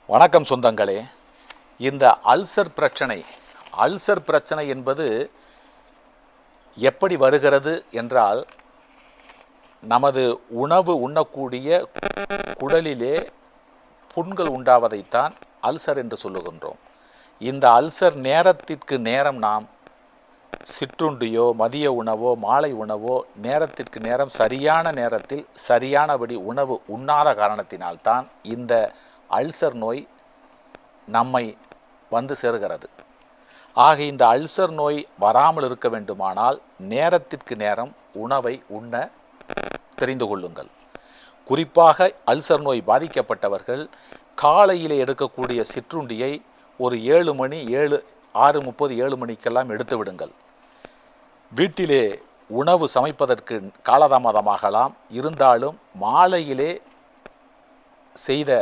வணக்கம் சொந்தங்களே. இந்த அல்சர் பிரச்சனை என்பது எப்படி வருகிறது என்றால், நமது உணவு உண்ணக்கூடிய குடலிலே புண்கள் உண்டாவதைத்தான் அல்சர் என்று சொல்லுகின்றோம். இந்த அல்சர் நேரத்திற்கு நேரம் நாம் சிற்றுண்டியோ மதிய உணவோ மாலை உணவோ நேரத்திற்கு நேரம் சரியான நேரத்தில் சரியானபடி உணவு உண்ணாத காரணத்தினால்தான் இந்த அல்சர் நோய் நம்மை வந்து சேருகிறது. ஆக இந்த அல்சர் நோய் வராமல் இருக்க வேண்டுமானால் நேரத்திற்கு நேரம் உணவை உண்ண தெரிந்து கொள்ளுங்கள். குறிப்பாக அல்சர் நோய் பாதிக்கப்பட்டவர்கள் காலையிலே எடுக்கக்கூடிய சிற்றுண்டியை ஒரு 7 மணி 6:30 7 மணிக்கெல்லாம் எடுத்து விடுங்கள். வீட்டிலே உணவு சமைப்பதற்கு காலதாமதமாகலாம், இருந்தாலும் மாலையிலே செய்த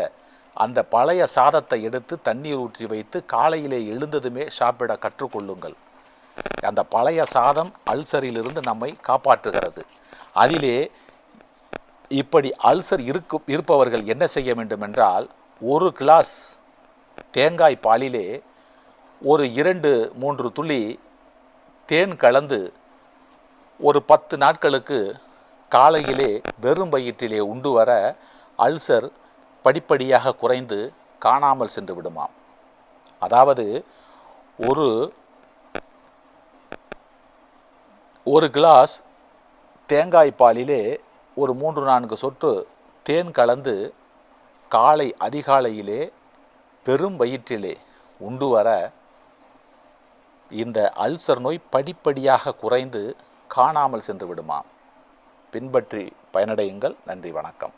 அந்த பழைய சாதத்தை எடுத்து தண்ணீர் ஊற்றி வைத்து காலையிலே எழுந்ததுமே சாப்பிட கற்றுக்கொள்ளுங்கள். அந்த பழைய சாதம் அல்சரிலிருந்து நம்மை காப்பாற்றுகிறது. அதிலே இப்படி அல்சர் இருப்பவர்கள் என்ன செய்ய வேண்டும் என்றால், 1 கிளாஸ் தேங்காய் பாலிலே ஒரு 2-3 துளி தேன் கலந்து ஒரு 10 நாட்களுக்கு காலையிலே வெறும் வயிற்றிலே உண்டு வர அல்சர் படிப்படியாக குறைந்து காணாமல் சென்று விடுமாம். அதாவது ஒரு கிளாஸ் தேங்காய் பாலிலே ஒரு 3-4 சொட்டு தேன் கலந்து காலை அதிகாலையிலே பெரும் வயிற்றிலே உண்டு வர இந்த அல்சர் நோய் படிப்படியாக குறைந்து காணாமல் சென்று விடுமாம். பின்பற்றி பயனடையுங்கள். நன்றி, வணக்கம்.